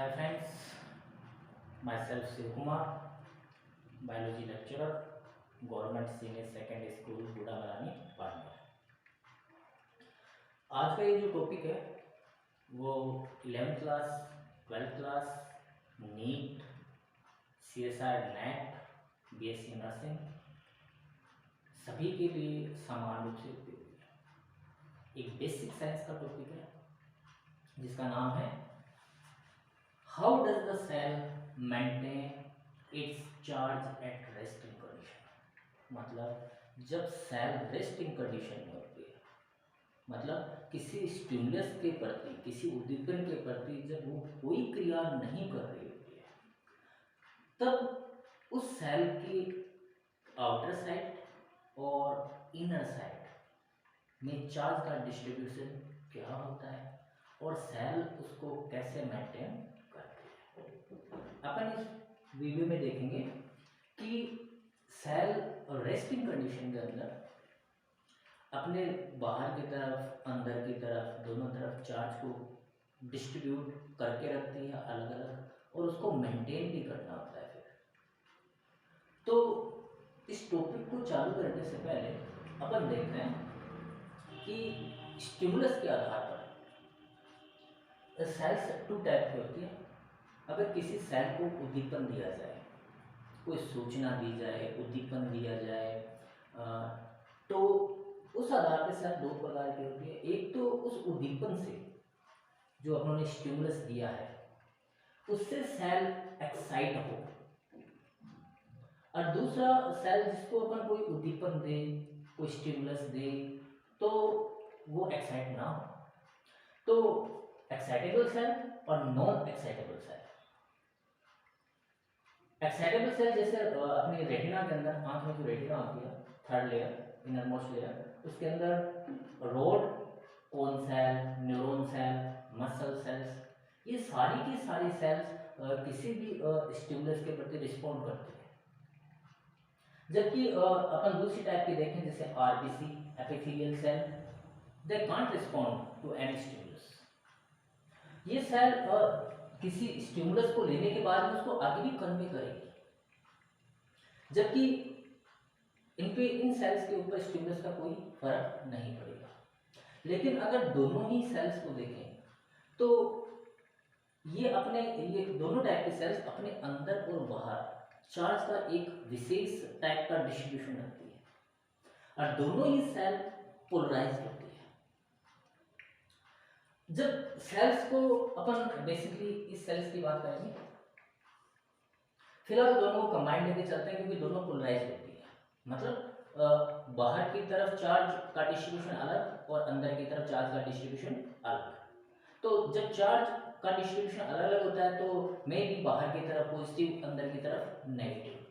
Hi friends, myself Shiv Kumar, biology lecturer, Government Senior Secondary School, गुड़ा मरानी, पाटना। आज का ये जो टॉपिक है वो 11th class, 12th class, NEET, CSR, NET, BSc nursing सभी के लिए समान रूप से उपयोगी है। एक बेसिक साइंस का टॉपिक है जिसका नाम है how does the cell maintain its charge at resting condition. मतलब जब सेल रेस्टिंग कंडीशन में होती है, मतलब किसी स्टिमुलस के प्रति, किसी उद्दीपन के प्रति जब वो कोई क्रिया नहीं कर रही होती है, तब उस सेल की आउटर साइड और इनर साइड में चार्ज का डिस्ट्रीब्यूशन क्या होता है और सेल उसको कैसे मेंटेन करती है। अपन इस वीडियो में देखेंगे कि सेल रेस्टिंग कंडीशन के अंदर अपने बाहर की तरफ, अंदर की तरफ, दोनों तरफ चार्ज को डिस्ट्रीब्यूट करके रखती है अलग अलग, और उसको मेंटेन भी करना होता है। फिर तो इस टॉपिक को चालू करने से पहले अपन देखते हैं कि स्टिमुलस के आधार पर सेल्स टू टाइप की होती है। अगर किसी सेल को उद्दीपन दिया जाए, कोई सूचना दी जाए, उद्दीपन दिया जाए, तो उस आधार पर सेल दो प्रकार की होती है। एक तो उस उद्दीपन से जो उन्होंने स्टिमुलस दिया है उससे सेल एक्साइट हो, और दूसरा सेल जिसको अपन कोई उद्दीपन दे, कोई स्टिमुलस दे, तो वो एक्साइट ना हो। तो एक्साइटेबल सेल और non excitable cell. Excitable cell जैसे अपनी रेटिना के अंदर, आंख में जो रेटिना होती है, third layer, inner most layer, उसके अंदर rod, cone cell, neuron cell, muscle cells, ये सारी की सारी सेल्स किसी भी स्टिमुलस के प्रति रिस्पॉन्ड करती है। जबकि अपन दूसरी टाइप की देखें जैसे RBC, epithelial cell, they can't respond to any stimulus. ये सेल किसी स्टिमुलस को लेने के बाद में उसको आगे भी कन्वे करेगी, जबकि इन सेल्स के ऊपर स्टिमुलस का कोई फर्क नहीं पड़ेगा। लेकिन अगर दोनों ही सेल्स को देखें तो ये दोनों टाइप के सेल्स अपने अंदर और बाहर चार्ज का एक विशेष टाइप का डिस्ट्रीब्यूशन रखती है, और दोनों ही सेल पोलराइज होती है। जब सेल्स को अपन बेसिकली इस सेल्स की बात करेंगे, फिलहाल दोनों को कंबाइंड लेके चलते हैं क्योंकि दोनों पोलराइज होती है। मतलब बाहर की तरफ चार्ज का डिस्ट्रीब्यूशन अलग और अंदर की तरफ चार्ज का डिस्ट्रीब्यूशन अलग। तो जब चार्ज का डिस्ट्रीब्यूशन अलग अलग होता है तो मे भी बाहर की तरफ पॉजिटिव, अंदर की तरफ नेगेटिव,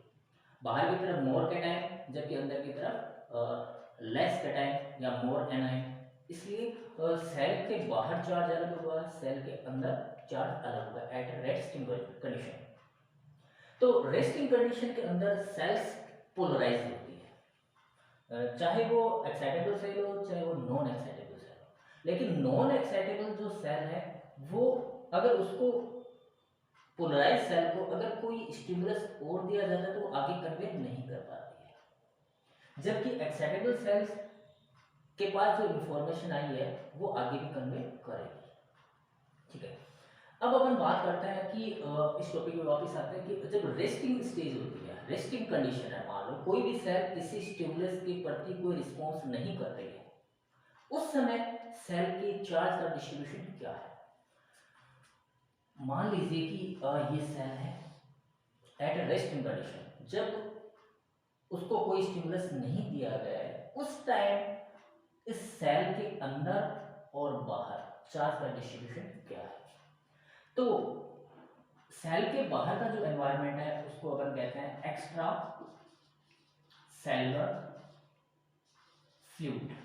बाहर की तरफ मोर कैटायन जबकि अंदर की तरफ लेस कैटायन या मोर एनायन। इसलिए सेल के बाहर चार्ज अलग होगा, सेल के अंदर चार्ज अलग होगा एट रेस्टिंग कंडीशन। तो रेस्टिंग कंडीशन के अंदर सेल्स पोलराइज होती है, चाहे वो एक्साइटेबल सेल हो चाहे वो नॉन एक्साइटेबल सेल हो। लेकिन नॉन एक्साइटेबल जो सेल है वो अगर उसको पोलराइज सेल को अगर कोई स्टिमुलस और दिया जाता है तो वो आगे कन्वे नहीं कर पाती है, जबकि एक्साइटेबल सेल्स के पास जो इंफॉर्मेशन आई है वो आगे भी कन्वे करेगी। ठीक है, अब अपन बात करते हैं कि इस टॉपिक में वापस आते हैं कि जब रेस्टिंग स्टेज होती है, रेस्टिंग कंडीशन है, मान लो कोई भी सेल किसी स्टिमुलस के प्रति कोई रिस्पॉन्स नहीं कर रही है, उस समय सेल के चार्ज का डिस्ट्रीब्यूशन क्या है। मान लीजिए कि ये सेल है एट रेस्टिंग कंडीशन, जब उसको कोई स्टिमुलस नहीं दिया गया है, उस टाइम इस सेल के अंदर और बाहर चार्ज का डिस्ट्रीब्यूशन क्या है। तो सेल के बाहर का जो एनवायरनमेंट है उसको अपन कहते हैं एक्स्ट्रा सेलुलर फ्लूइड।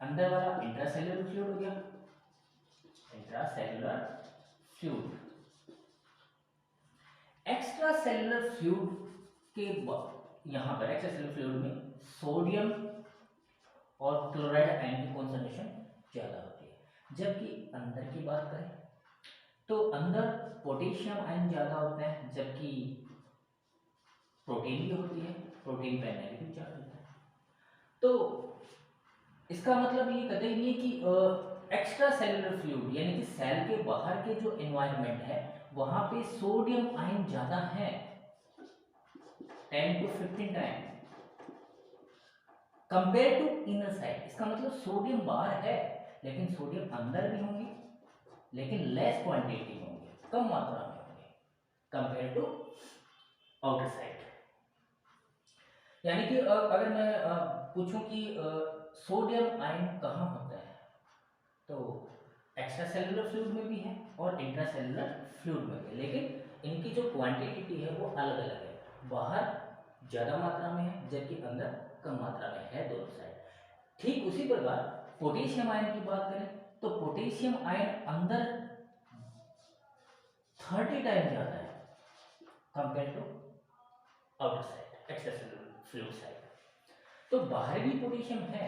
अंदर वाला इंट्रासेलुलर फ्लूइड हो गया, intracellular fluid. Extra cellular fluid के यहाँ पर एक्स्ट्रा सेलुलर फ्लूइड में सोडियम और क्लोराइड आयन की कॉन्सेंट्रेशन ज़्यादा होती है, जबकि अंदर की बात करें तो अंदर पोटेशियम आयन ज़्यादा होता है, जबकि प्रोटीन भी होती है, प्रोटीन पे नेगेटिव चार्ज होता है। तो इसका मतलब ये कतई नहीं है कि एक्स्ट्रा सेलुलर फ्लूइड यानी कि सेल के बाहर के जो एनवायरनमेंट है वहां पे सोडियम आयन ज़्यादा है 10 to 15 time compare to inner side. इसका मतलब सोडियम बाहर है लेकिन सोडियम अंदर भी होंगे, लेकिन लेस क्वांटिटी में होंगे, कम मात्रा में होंगे कंपेयर टू आउटर साइड। यानी कि अगर मैं पूछूं कि सोडियम आयन कहाँ होता है, तो एक्स्ट्रा सेलुलर फ्लूइड में भी है और इंट्रा सेलुलर फ्लूइड में भी, लेकिन इनकी जो क्वांटिटी है वो अलग अलग है। बाहर ज़्यादा मात्रा में है जबकि अंदर कम मात्रा में है दोनों साइड। ठीक उसी प्रकार पोटेशियम आयन की बात करें तो पोटेशियम आयन अंदर 30 टाइम ज़्यादा है compare to outer side extra cellular fluid side. तो बाहर भी पोटेशियम है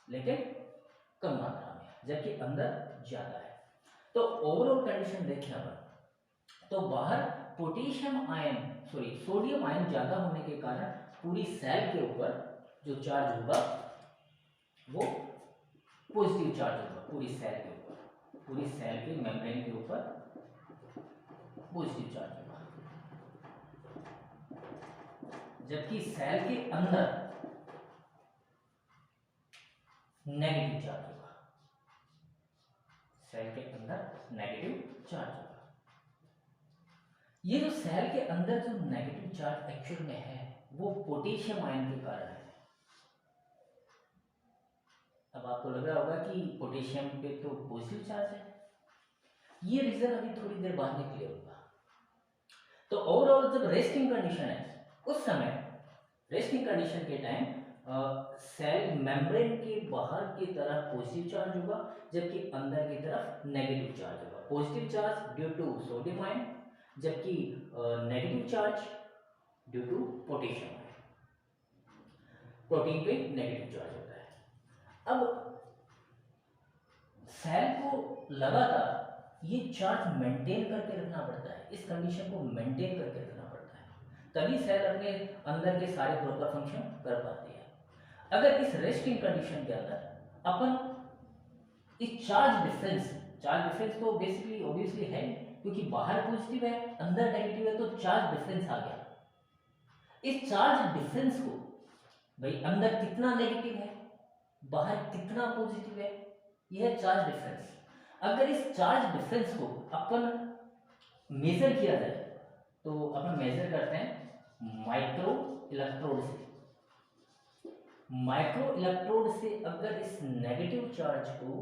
लेकिन कम मात्रा में, जबकि अंदर ज़्यादा है। तो ओवरऑल कंडीशन देखें अपन, तो बाहर पोटेशियम आयन सोडियम आयन ज़्यादा होने के कारण पूरी सेल के ऊपर जो चार्ज होगा वो पॉजिटिव चार्ज होगा, पूरी सेल के ऊपर, पूरी सेल के मेम्ब्रेन के ऊपर पॉजिटिव चार्ज होगा, जबकि सेल के अंदर नेगेटिव चार्ज होगा, सेल के अंदर नेगेटिव चार्ज होगा। ये जो सेल के अंदर जो नेगेटिव चार्ज एक्चुअल में है वो पोटेशियम आयन के कारण है। अब आपको लग रहा होगा कि पोटेशियम पे तो पॉजिटिव चार्ज है, ये रीजन अभी थोड़ी देर बाद में क्लियर होगा। तो ओवरऑल जब रेस्टिंग कंडीशन है उस समय, रेस्टिंग कंडीशन के टाइम सेल मेम्ब्रेन के बाहर की तरफ पॉजिटिव चार्ज होगा जबकि अंदर की तरफ नेगेटिव चार्ज होगा। Positive charge due to sodium ion जबकि negative charge due to potassium ion. Protein पे नेगेटिव चार्ज होता है। अब सेल को लगातार ये चार्ज मेंटेन करके रखना पड़ता है, इस कंडीशन को मेंटेन करके रखना पड़ता है, तभी सेल अपने अंदर के सारे प्रॉपर फंक्शन कर पाती है। अगर इस रेस्टिंग कंडीशन के अंदर अपन इस चार्ज डिफरेंस तो बेसिकली ऑब्वियसली है क्योंकि बाहर पॉजिटिव है अंदर नेगेटिव है, तो चार्ज डिफरेंस आ गया। इस चार्ज डिफरेंस को भाई अंदर कितना नेगेटिव है बाहर कितना पॉजिटिव है, यह है चार्ज डिफरेंस। अगर इस चार्ज डिफरेंस को अपन मेजर किया जाए तो अपन मेजर करते हैं माइक्रो इलेक्ट्रोड से। माइक्रो इलेक्ट्रोड से अगर इस नेगेटिव चार्ज को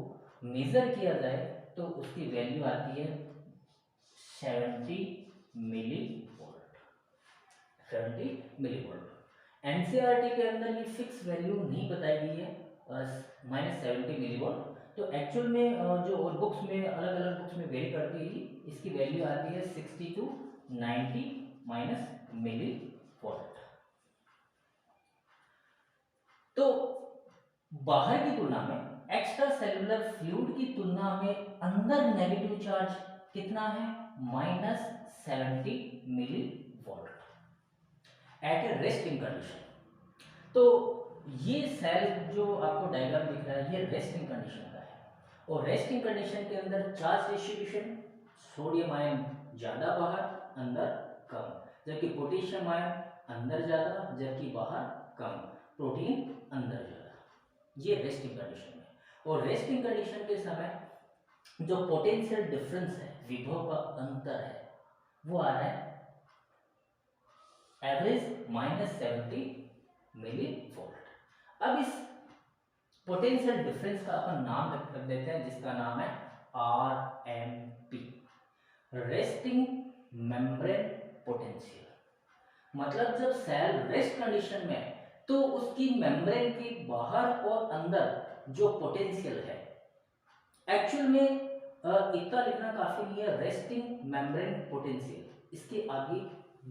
मेजर किया जाए तो उसकी वैल्यू आती है 70 millivolt. 70 millivolt. NCERT के अंदर ये फिक्स वैल्यू नहीं बताई गई है -70 मिली वोल्ट। तो एक्चुअल में जो और बुक्स में अलग अलग बुक्स में वेरी करती है, इसकी वैल्यू आती है 60 to 90 मिली वोल्ट। तो बाहर की तुलना में एक्स्ट्रा सेलुलर फ्लूइड की तुलना में अंदर नेगेटिव चार्ज कितना है -70 milli volt at A resting condition. तो ये सेल जो आपको डायग्राम दिख रहा है ये रेस्टिंग कंडीशन का है, और रेस्टिंग कंडीशन के अंदर चार्ज डिस्ट्रीब्यूशन सोडियम आयन ज्यादा बाहर अंदर कम, जबकि पोटेशियम आयन अंदर ज्यादा जबकि बाहर कम, प्रोटीन अंदर ज्यादा। ये रेस्टिंग कंडीशन है। और रेस्टिंग कंडीशन के समय जो पोटेंशियल डिफरेंस है, विभव का अंतर है, वो आ रहा है एवरेज -70 मिली वोल्ट। अब इस पोटेंशियल डिफरेंस का अपन नाम रख देते हैं जिसका नाम है RMP, रेस्टिंग मेम्ब्रेन पोटेंशियल। मतलब जब सेल रेस्ट कंडीशन में है तो उसकी मेम्ब्रेन के बाहर और अंदर जो पोटेंशियल है, एक्चुअल में इतना लिखना काफी नहीं है, रेस्टिंग मेम्ब्रेन पोटेंशियल, इसके आगे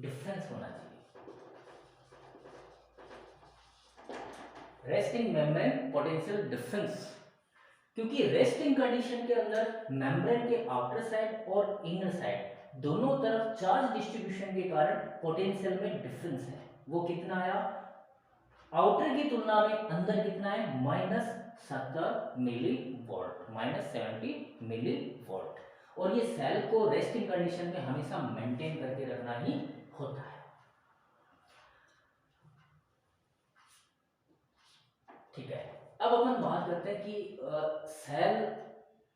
डिफरेंस होना चाहिए। रेस्टिंग मेम्ब्रेन पोटेंशियल डिफरेंस क्योंकि रेस्टिंग कंडीशन के अंदर मेम्ब्रेन के आउटर साइड और इनर साइड दोनों तरफ चार्ज डिस्ट्रीब्यूशन के कारण पोटेंशियल में डिफरेंस है। वो कितना आया, आउटर की तुलना में अंदर कितना है, -70 मिली वोल्ट, -70 मिली वोल्ट। और ये सेल को रेस्टिंग कंडीशन में हमेशा मेंटेन करके रखना ही होता है। ठीक है, अब अपन बात करते हैं कि सेल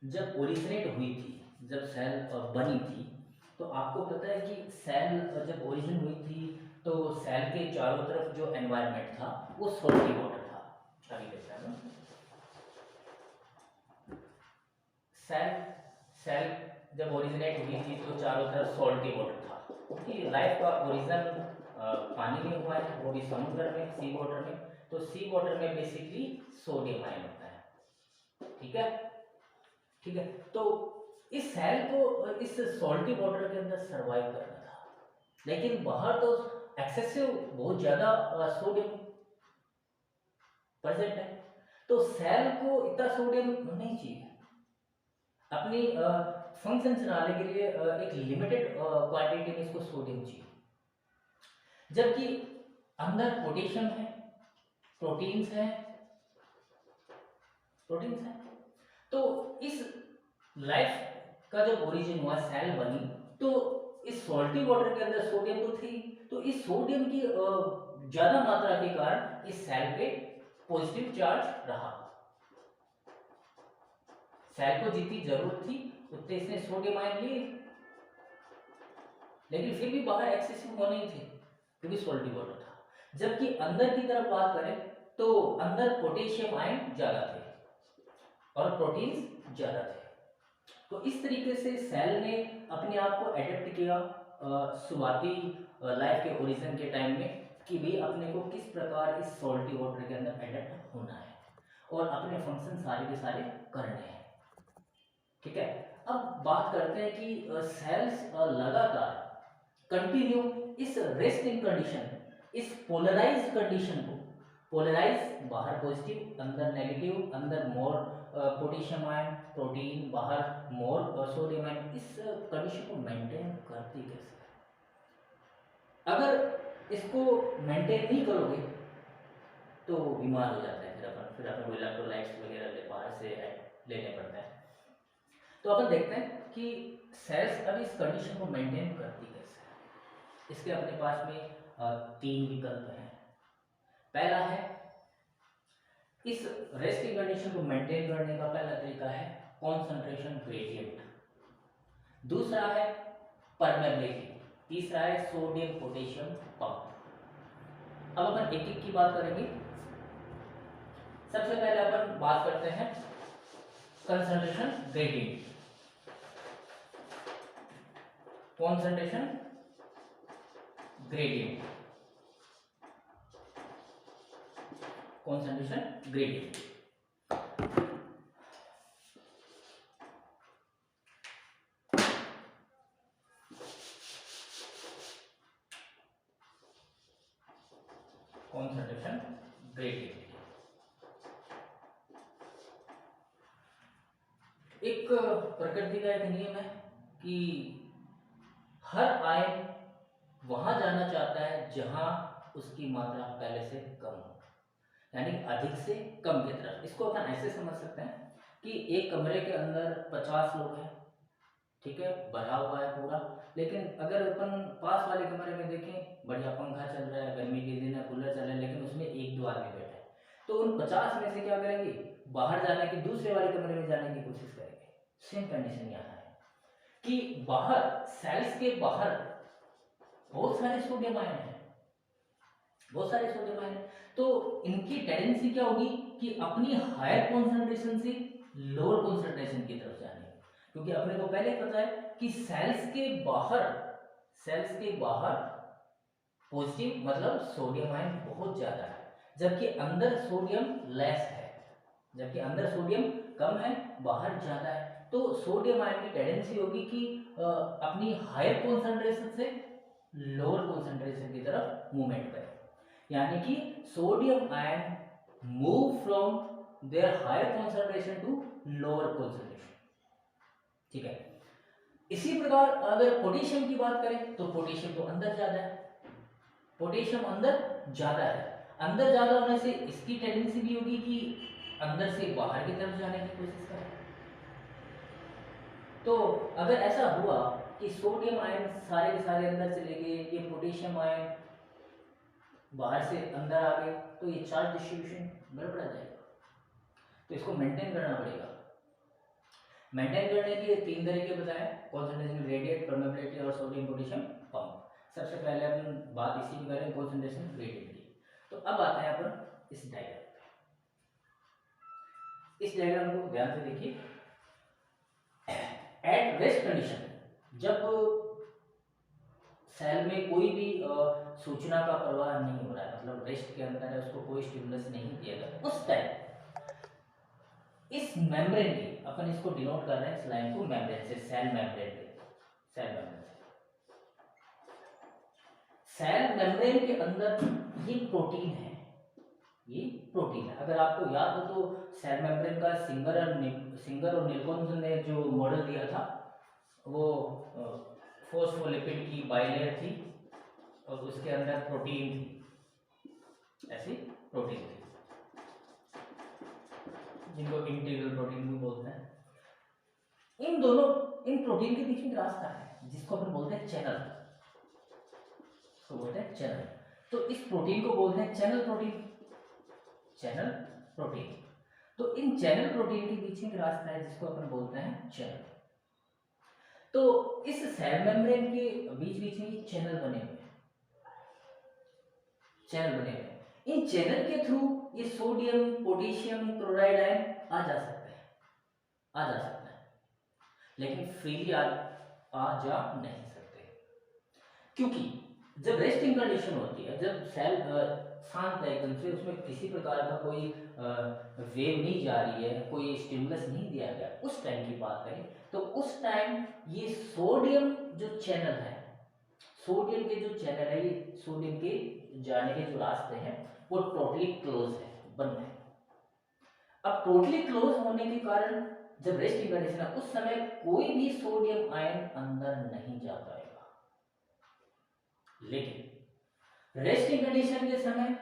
जब ओरिजिनेट हुई थी, जब सेल बनी थी, तो आपको पता है कि सेल जब ओरिजिन हुई थी तो सेल के चारों तरफ जो एनवायरनमेंट था वो सॉल्टी वाटर था। अभी देखते हैं सेल सेल जब ओरिजिनेट हुई थी तो चारों तरफ सॉल्टी वाटर था, क्योंकि लाइफ का ओरिजिन पानी में हुआ है, वो भी समुद्र में, सी वाटर में। तो सी वाटर में बेसिकली सोडियम आयन होता है। ठीक है, ठीक है। तो इस सेल को इस सॉल्टी वाटर के अंदर सरवाइव करना था, लेकिन बाहर तो एक्सेसिव बहुत ज्यादा सोडियम प्रेजेंट है, तो सेल को इतना सोडियम नहीं चाहिए। अपनी फंक्शन चलाने के लिए एक लिमिटेड क्वांटिटी में इसको सोडियम चाहिए। जबकि अंदर पोटेशियम है, प्रोटीन्स है, तो इस लाइफ का जब ओरिजिन हुआ, सेल बनी, तो इस सॉल्टी वाटर के अंदर सोडियम तो थी, तो इस सोडियम की ज्यादा मात्रा के कारण इस सेल पे पॉजिटिव चार्ज रहा। सेल को जितनी जरूरत थी उतने इसने सोडियम आयन लिए, लेकिन फिर भी बाहर एक्सेसिव वो नहीं थे क्योंकि सॉल्टी वाटर था। जबकि अंदर की तरफ बात करें तो अंदर पोटेशियम आयन ज्यादा थे और प्रोटीन्स ज्यादा थे। तो इस तरीके से सेल ने अपने आप को एडेप्ट किया शुरुआती लाइफ के ओरिजिन के टाइम में, कि भाई अपने को किस प्रकार इस सॉल्टी वाटर के अंदर एडेप्ट होना है और अपने फंक्शन सारे के सारे करने हैं। ठीक है, अब बात करते हैं कि सेल्स लगातार कंटिन्यू इस रेस्टिंग कंडीशन, इस पोलराइज्ड कंडीशन को, पोलराइज बाहर पॉजिटिव अंदर नेगेटिव, अंदर मोर पोटेशियम आयन प्रोटीन, बाहर मोर सोडियम आयन, इस कंडीशन को मेंटेन करती कैसे? अगर इसको मेंटेन नहीं करोगे तो बीमार हो जाता है, फिर अपन को इलेक्ट्रोलाइट्स वगैरह बाहर से लेने पड़ता है। तो अपन देखते हैं कि सेल्स अभी इस कंडीशन को मेंटेन करती कैसे है। इसके अपने पास में 3 विकल्प हैं। पहला है, इस रेस्टिंग कंडीशन को मेंटेन करने का पहला तरीका है कॉन्सेंट्रेशन ग्रेडियंट, दूसरा है परमेबिलिटी, तीसरा है सोडियम पोटेशियम पंप। अब अपन एक एक की बात करेंगे। सबसे पहले अपन बात करते हैं concentration gradient. Concentration gradient, concentration gradient. Concentration gradient एक प्रकृति का एक नियम है कि हर आयन वहां जाना चाहता है जहां उसकी मात्रा पहले से कम हो, यानी अधिक से कम की तरफ। इसको अपन ऐसे समझ सकते हैं कि एक कमरे के अंदर 50 लोग हैं, ठीक है, भरा हुआ है पूरा, लेकिन अगर अपन पास वाले कमरे में देखें, बढ़िया पंखा चल रहा है, गर्मी के दिन है, कूलर चल रहा है, लेकिन उसमें 1-2 आदमी बैठे हैं, तो उन 50 में से क्या करेंगे, बाहर जाने की, दूसरे वाले कमरे में जाने की कोशिश करेंगे। सेम कंडीशन यहाँ है कि बाहर, सेल्स के बाहर बहुत सारे सोडियम आयन है, बहुत सारे सोडियम आयन, तो इनकी टेंडेंसी क्या होगी कि अपनी हायर कॉन्सेंट्रेशन से लोअर कॉन्सेंट्रेशन की तरफ जाने, क्योंकि अपने को पहले पता है कि सेल्स के बाहर पॉजिटिव मतलब सोडियम आयन बहुत ज्यादा है, जबकि अंदर सोडियम लेस है, जबकि अंदर सोडियम कम है, बाहर ज्यादा है। तो सोडियम आयन की टेंडेंसी होगी कि अपनी हायर कॉन्सेंट्रेशन से लोअर कॉन्सेंट्रेशन की तरफ मूवमेंट करें, यानी कि sodium ion move from their higher concentration to lower concentration. ठीक है, इसी प्रकार अगर पोटेशियम की बात करें तो पोटेशियम तो अंदर ज्यादा है, पोटेशियम अंदर ज्यादा है, अंदर ज्यादा होने से इसकी टेंडेंसी भी होगी कि अंदर से बाहर की तरफ जाने की कोशिश करें। तो अगर ऐसा हुआ कि सोडियम आयन सारे के सारे अंदर चले गए, ये पोटेशियम आयन बाहर से अंदर आ गए, तो ये चार्ज डिस्ट्रीब्यूशन गड़बड़ा जाएगा। तो इसको मेंटेन करना पड़ेगा। मेंटेन करने के लिए 3 तरीके बताए, कॉन्सेंट्रेशन ग्रेडियंट, परमेबिलिटी और सोडियम पोटेशियम पंप। सबसे पहले अपन बात इसी की करें, कॉन्सेंट्रेशन ग्रेडियंट की। तो अब आते हैं अपन इस डायग्राम पे। इस डायग्राम को ध्यान से देखिए। एट रेस्ट कंडीशन, जब सेल में कोई भी सूचना का प्रवाह नहीं हो रहा है, मतलब रेस्ट के अंदर है, उसको कोई स्टिमुलस नहीं दिया गया, उस टाइम इस मेम्ब्रेन की, अपन इसको डिनोट कर रहे हैं इस लाइन को मेम्ब्रेन से, सेल मेम्ब्रेन पे, सेल मेम्ब्रेन से, सेल मेम्ब्रेन के अंदर ये प्रोटीन है, ये प्रोटीन है। अगर आपको याद हो तो सेल मेम्ब्रेन का सिंगर और निल्कोन ने जो मॉडल दिया था, वो फोस्फोलिपिड की बाइलेयर थी और उसके अंदर प्रोटीन थी, ऐसी प्रोटीन थी जिनको इंटीग्रल प्रोटीन भी बोलते हैं। इन प्रोटीन के बीच में एक रास्ता है जिसको अपन बोलते हैं चैनल, इसको बोलते हैं चैनल। तो इस प्रोटीन को बोलते हैं चैनल प्रोटीन, चैनल प्रोटीन। तो इन चैनल प्रोटीन के बीच में एक रास्ता है जिसको अपन बोलते हैं चैनल। तो इस सेल मेम्ब्रेन के बीच बीच में चैनल बने हुए हैं, चैनल बने हुए हैं। इन चैनल के थ्रू ये सोडियम, पोटेशियम, क्लोराइड आयन आ जा सकते हैं, आ जा सकते हैं, लेकिन फ्रीली आ जा नहीं सकते, क्योंकि जब रेस्टिंग कंडीशन होती है, जब सेल शांत है एकदम से, उसमें किसी प्रकार का कोई वेव नहीं जा रही है, कोई स्टिमुलस नहीं दिया गया, उस टाइम की बात करें तो उस टाइम ये सोडियम जो चैनल है, सोडियम के जो चैनल है, ये सोडियम के जाने के जो रास्ते हैं वो टोटली क्लोज है, बंद है। अब टोटली क्लोज होने के कारण जब रेस्टिंग कंडीशन है उस समय कोई भी सोडियम आयन अंदर नहीं जा पाएगा, लेकिन रेस्टिंग कंडीशन के समय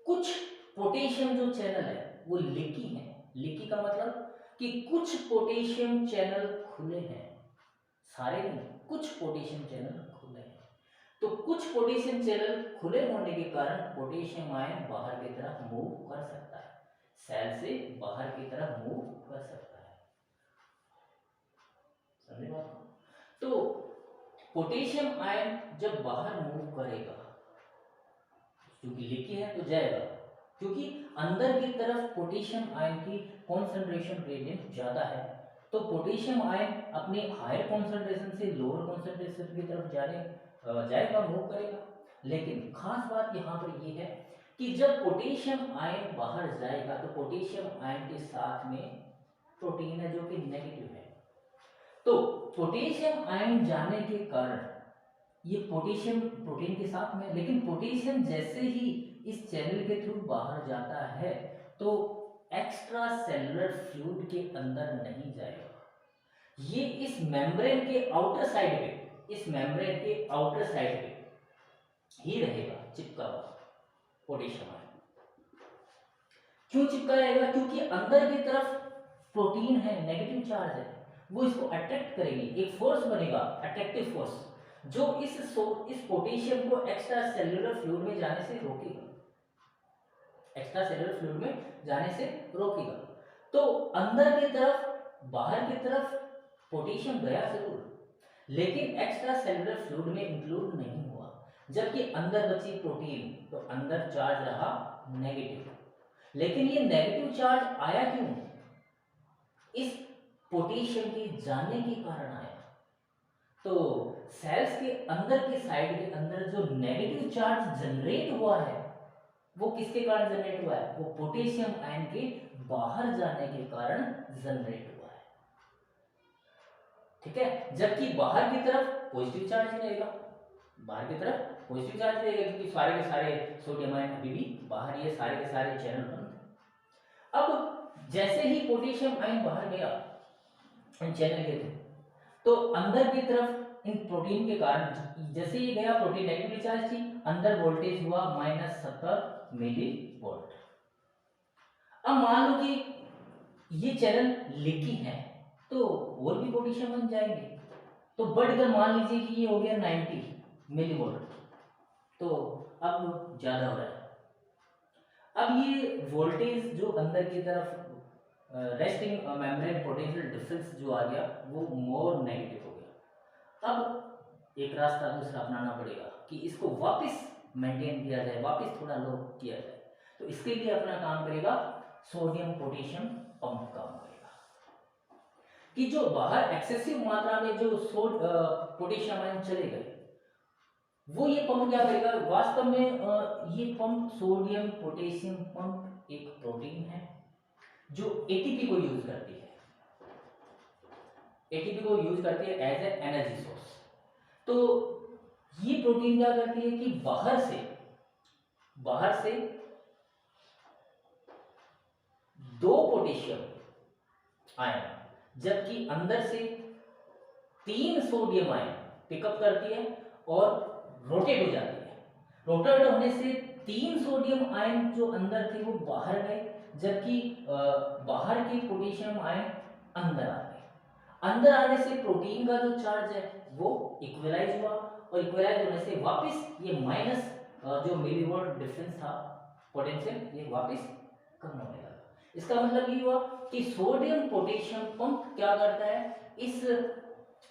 कुछ पोटेशियम जो चैनल है वो लीकी है। लीकी का मतलब कि कुछ पोटेशियम चैनल खुले हैं, सारे नहीं, कुछ पोटेशियम चैनल खुले हैं। तो कुछ पोटेशियम चैनल खुले होने के कारण पोटेशियम आयन बाहर की तरफ मूव कर सकता है, सेल से बाहर की तरफ मूव कर सकता है। समझे बात को? तो पोटेशियम आयन जब बाहर मूव करेगा, क्योंकि लीकी है तो जाएगा, क्योंकि अंदर की तरफ पोटेशियम आयन की कॉन्सेंट्रेशन ग्रेडियंट ज्यादा है, तो पोटेशियम आयन अपने हायर कॉन्सेंट्रेशन से लोअर कॉन्सेंट्रेशन की तरफ जाएगा, मूव करेगा। लेकिन खास बात यहाँ पर ये है कि जब पोटेशियम आयन बाहर जाएगा तो पोटेशियम आयन के साथ में प्रोटीन है जो कि नेगेटिव है। तो पोटेशियम आयन जाने के कारण ये पोटेशियम प्रोटीन के साथ में, लेकिन पोटेशियम जैसे ही इस चैनल के थ्रू बाहर जाता है तो एक्स्ट्रा सेलुलर फ्लूइड के अंदर नहीं जाएगा, ये इस मेम्ब्रेन के आउटर साइड पे, इस मेम्ब्रेन के आउटर साइड पे ही रहेगा चिपका हुआ पोटेशियम आयन। क्यों चिपका रहेगा? क्योंकि अंदर की तरफ प्रोटीन है, नेगेटिव चार्ज है, वो इसको अट्रैक्ट करेगी, एक फोर्स बनेगा, अट्रैक्टिव फोर्स, जो इस पोटेशियम को एक्स्ट्रा सेलुलर फ्लूइड में जाने से रोकेगा, एक्स्ट्रा सेलुलर फ्लूइड में जाने से रोकेगा। तो अंदर की तरफ, बाहर की तरफ पोटेशियम गया जरूर, लेकिन एक्स्ट्रा सेलुलर फ्लूइड में इंक्लूड नहीं हुआ, जबकि अंदर बची प्रोटीन तो अंदर चार्ज रहा नेगेटिव। लेकिन ये नेगेटिव चार्ज आया क्यों? इस पोटेशियम के जाने के कारण आया। तो सेल्स के अंदर के साइड के अंदर जो नेगेटिव चार्ज जनरेट हुआ है वो किसके कारण जनरेट हुआ है? वो पोटेशियम आयन के बाहर जाने के कारण जनरेट हुआ है। ठीक है, जबकि बाहर की तरफ पॉजिटिव चार्ज रहेगा, बाहर की तरफ पॉजिटिव चार्ज रहेगा, क्योंकि सारे के सारे सोडियम आयन अभी भी बाहर, ये सारे के सारे चैनल बंद। अब जैसे ही पोटेशियम आयन बाहर गया इन चैनल के थ्रू, तो अंदर की तरफ इन प्रोटीन के कारण जैसे ही गया, प्रोटीन नेगेटिवली चार्ज थी, अंदर वोल्टेज हुआ -70 मिली वोल्ट। अब मान लो कि ये चैनल लीकी है, तो और भी पोटेशियम बन जाएंगे, तो बढ़कर मान लीजिए कि ये हो गया 90 मिली वोल्ट, तो अब ज्यादा हो रहा है। अब ये वोल्टेज जो अंदर की तरफ रेस्टिंग मेम्ब्रेन पोटेंशियल डिफरेंस जो आ गया वो मोर नेगेटिव हो गया। अब एक रास्ता दूसरा अपनाना पड़ेगा कि इसको वापस मेंटेन किया जाए, वापस थोड़ा लो किया जाए। तो इसके लिए अपना काम करेगा सोडियम पोटेशियम पंप काम करेगा कि जो बाहर एक्सेसिव मात्रा में जो पोटेशियम आयन चले गए, वो ये पंप क्या करेगा, वास्तव में ये पंप सोडियम पोटेशियम पंप एक प्रोटीन है जो एटीपी को यूज करती है, एटीपी को यूज करती है एज ए एनर्जी सोर्स। तो ये प्रोटीन क्या करती है कि बाहर से 2 पोटेशियम आयन, जबकि अंदर से 3 सोडियम आयन पिकअप करती है और रोटेट हो जाती है। रोटेट होने से 3 सोडियम आयन जो अंदर थे वो बाहर गए, जबकि बाहर के पोटेशियम आयन अंदर आ गए। अंदर आने से प्रोटीन का जो चार्ज है वो इक्वलाइज हुआ, और इक्वलाइज होने से वापस ये माइनस जो मिलीवोल्ट डिफरेंस था पोटेंशियल, ये वापस कम होने लगा। इसका मतलब ये हुआ कि सोडियम पोटेशियम पंप क्या करता है, इस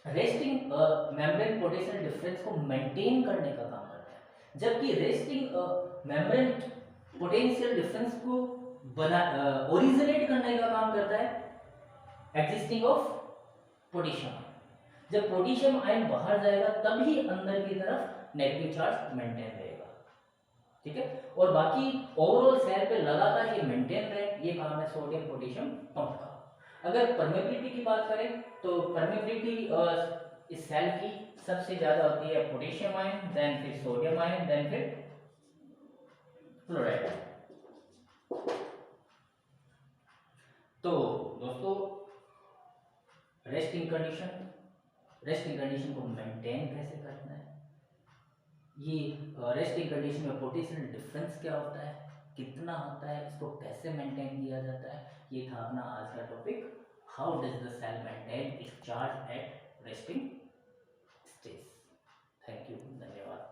रेस्टिंग मेम्ब्रेन पोटेंशियल डिफरेंस को मेंटेन करने का काम करता है, जबकि रेस्टिंग मेम्ब्रेन पोटेंशियल डिफरेंस को ओरिजिनेट करने का काम करता है एग्जिस्टिंग ऑफ पोटेशियम। जब पोटेशियम आयन बाहर जाएगा तभी अंदर की तरफ नेगेटिव चार्ज मेंटेन रहेगा, ठीक है। और बाकी ओवरऑल सेल पे लगातार ये मेंटेन रहे, ये काम है सोडियम पोटेशियम पंप का। अगर परमेबिलिटी की बात करें तो परमेबिलिटी इस सेल की सबसे ज्यादा होती है पोटेशियम आयन, देन फिर सोडियम आयन, देन फिर फ्लोराइड। तो दोस्तों रेस्टिंग कंडीशन को मेंटेन कैसे करना है, ये रेस्टिंग कंडीशन में पोटेंशियल डिफरेंस क्या होता है, कितना होता है, इसको कैसे मेंटेन किया जाता है, ये था अपना आज का topic, how does the cell maintain its charge at resting stage. Thank you, धन्यवाद।